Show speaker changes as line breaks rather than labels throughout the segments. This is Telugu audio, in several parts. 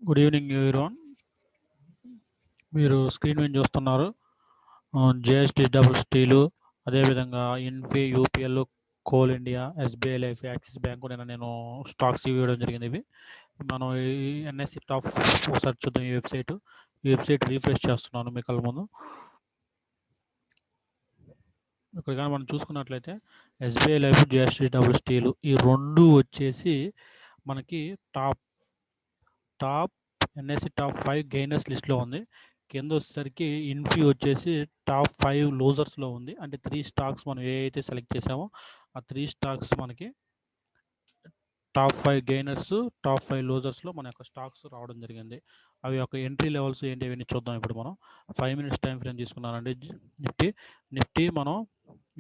Good evening everyone. మీరు స్క్రీన్ మీద చూస్తున్నారు జేఎస్టీ డబుల్ స్టీలు, అదేవిధంగా Infy, UPL, coal India, SBI life, axis bank నేను స్టాక్స్ ఇవ్వడం జరిగింది. ఇవి మనం ఈ ఎన్ఎస్సి టాప్ ఒకసారి చూద్దాం. ఈ వెబ్సైట్ రీఫ్రెష్ చేస్తున్నాను మీ కళ్ళ ముందు. ఇక్కడ కానీ మనం చూసుకున్నట్లయితే SBI life, JST double steel ఈ రెండు వచ్చేసి మనకి టాప్ ఎన్ఎస్సి టాప్ 5 గెయినర్స్ లిస్ట్లో ఉంది. కింద వచ్చేసరికి ఇన్ఫీ వచ్చేసి టాప్ 5 లూజర్స్లో ఉంది. అంటే 3 స్టాక్స్ మనం ఏ అయితే సెలెక్ట్ చేసామో ఆ 3 స్టాక్స్ మనకి టాప్ 5 గెయినర్స్, టాప్ 5 లూజర్స్లో మన యొక్క స్టాక్స్ రావడం జరిగింది. అవి యొక్క ఎంట్రీ లెవెల్స్ ఏంటి అవన్నీ చూద్దాం. ఇప్పుడు మనం 5 మినిట్స్ టైం ఫ్రేమ్ తీసుకున్నానండి. నిఫ్టీ మనం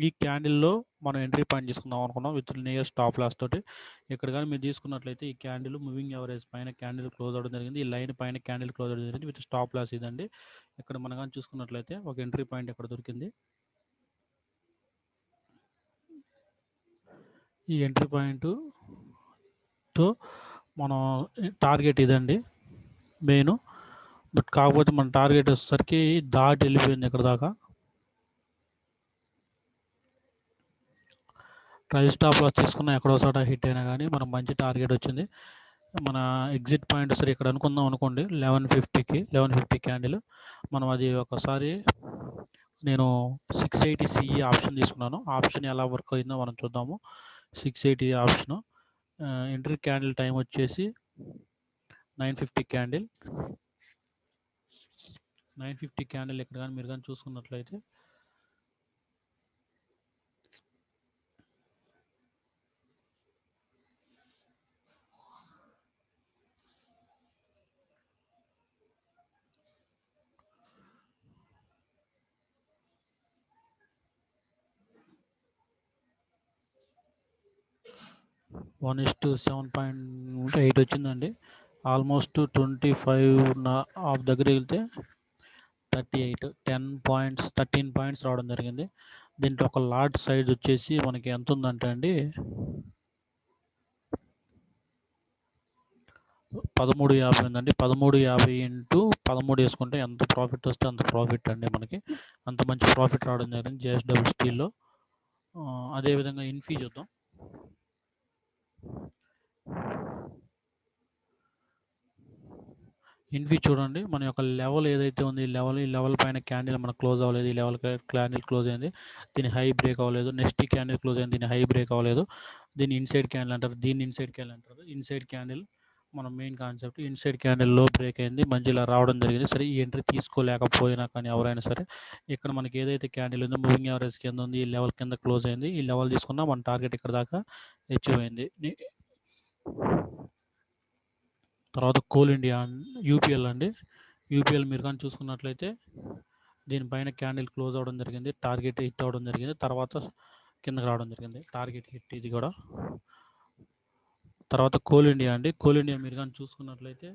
ఈ క్యాండిల్లో మనం ఎంట్రీ పాయింట్ తీసుకుందాం అనుకున్నాం విత్ నియర్ స్టాప్ లాస్ తోటి. ఇక్కడ కానీ మీరు తీసుకున్నట్లయితే ఈ క్యాండిల్ మూవింగ్ యావరేజ్ పైన క్యాండిల్ క్లోజ్ అవడం జరిగింది. ఈ లైన్ పైన క్యాండిల్ క్లోజ్ అవడం జరిగింది విత్ స్టాప్ లాస్ ఇదండి. ఇక్కడ మనం కానీ చూసుకున్నట్లయితే ఒక ఎంట్రీ పాయింట్ ఇక్కడ దొరికింది. ఈ ఎంట్రీ పాయింట్తో మనం టార్గెట్ ఇదండి మెయిన్. బట్ కాకపోతే మన టార్గెట్ వచ్చేసరికి దాటి వెళ్ళిపోయింది ఇక్కడ దాకా. ట్రై స్టాప్ లాస్ తీసుకున్నా ఎక్కడో చోట హిట్ అయినా కానీ మనం మంచి టార్గెట్ వచ్చింది. మన ఎగ్జిట్ పాయింట్ సరే ఇక్కడ అనుకుందాం అనుకోండి 1150 క్యాండిల్. మనం అది ఒకసారి నేను 680 సిఈ ఆప్షన్ తీసుకున్నాను. ఆప్షన్ ఎలా వర్క్ అయిందో మనం చూద్దాము. 680 ఆప్షన్ ఎంట్రీ క్యాండిల్ టైం వచ్చేసి 950 క్యాండిల్. 950 క్యాండిల్ ఇక్కడ కానీ మీరు కానీ చూసుకున్నట్లయితే వన్ 7.8 వచ్చిందండి. ఆల్మోస్ట్ 25 ఆఫ్ దగ్గర వెళ్తే 38 13 పాయింట్స్ రావడం జరిగింది. దీంట్లో ఒక లాట్ సైజ్ వచ్చేసి మనకి ఎంత ఉందంటే అండి 1350 ఉందండి. 1350 ఇంటూ 13 వేసుకుంటే ఎంత ప్రాఫిట్ వస్తే అంత ప్రాఫిట్ అండి. మనకి అంత మంచి ప్రాఫిట్ రావడం జరిగింది జేఎస్డబ్ల్యూ స్టీల్లో. అదేవిధంగా ఇన్ఫీ చూద్దాం. ఇన్ఫీ చూడండి, మన యొక్క లెవెల్ ఏదైతే ఉంది ఈ లెవెల్ పైన క్యాండిల్ మనకు క్లోజ్ అవ్వలేదు. ఈ లెవెల్ క్యాండిల్ క్లోజ్ అయింది, దీని హై బ్రేక్ అవ్వలేదు. నెక్స్ట్ ఈ క్యాండిల్ క్లోజ్ అయింది, దీని హై బ్రేక్ అవ్వలేదు. దీన్ని ఇన్సైడ్ క్యాండిల్ అంటారు. ఇన్సైడ్ క్యాండిల్ మన మెయిన్ కాన్సెప్ట్. ఇన్సైడ్ క్యాండిల్లో బ్రేక్ అయింది, మంచిలా రావడం జరిగింది. సరే, ఈ ఎంట్రీ తీసుకోలేకపోయినా కానీ ఎవరైనా సరే ఇక్కడ మనకి ఏదైతే క్యాండిల్ ఉందో మూవింగ్ యావరేజ్ కింద ఉంది, ఈ లెవెల్ కింద క్లోజ్ అయింది. ఈ లెవెల్ తీసుకున్నా మన టార్గెట్ ఇక్కడ దాకా అచీవ్ అయింది. తర్వాత కోల్ ఇండియా, యూపీఎల్ అండి. యూపీఎల్ మీరు కానీ చూసుకున్నట్లయితే దీనిపైన క్యాండిల్ క్లోజ్ అవ్వడం జరిగింది, టార్గెట్ హిట్ అవ్వడం జరిగింది, తర్వాత కిందకి రావడం జరిగింది. టార్గెట్ హిట్ ఇది కూడా. తర్వాత కోల్ ఇండియా అండి. కోల్ ఇండియా మీరు కానీ చూసుకున్నట్లయితే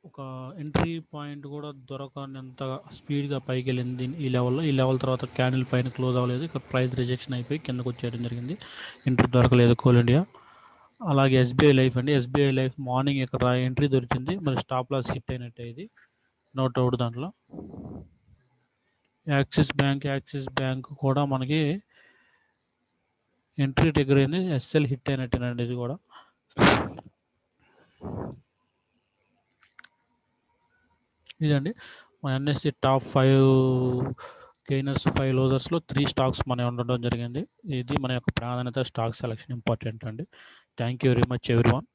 ఒక ఎంట్రీ పాయింట్ కూడా దొరకనంత స్పీడ్గా పైకి వెళ్ళింది ఈ లెవెల్ తర్వాత క్యాండిల్ పైన క్లోజ్ అవ్వలేదు. ఇక్కడ ప్రైస్ రిజెక్షన్ అయిపోయి కిందకు వచ్చేయడం జరిగింది. ఎంట్రీ దొరకలేదు కోల్ ఇండియా. అలాగే ఎస్బీఐ లైఫ్ అండి. ఎస్బీఐ లైఫ్ మార్నింగ్ ఇక్కడ ఎంట్రీ దొరికింది, మరి స్టాప్ లాస్ హిట్ అయినట్టే ఇది, నో డౌట్ దాంట్లో. యాక్సిస్ బ్యాంక్ కూడా మనకి ఎంట్రీ ట్రిగ్గర్ అయింది, ఎస్ఎల్ హిట్ అయినట్టేనండి ఇది కూడా. ఇదండి మన ఎన్ఎస్సి టాప్ 5 గెయినర్స్, 5 లూజర్స్లో 3 స్టాక్స్ మన ఉండడం జరిగింది. ఇది మన యొక్క ప్రాధాన్యత, స్టాక్ సెలెక్షన్ ఇంపార్టెంట్ అండి. Thank you very much everyone.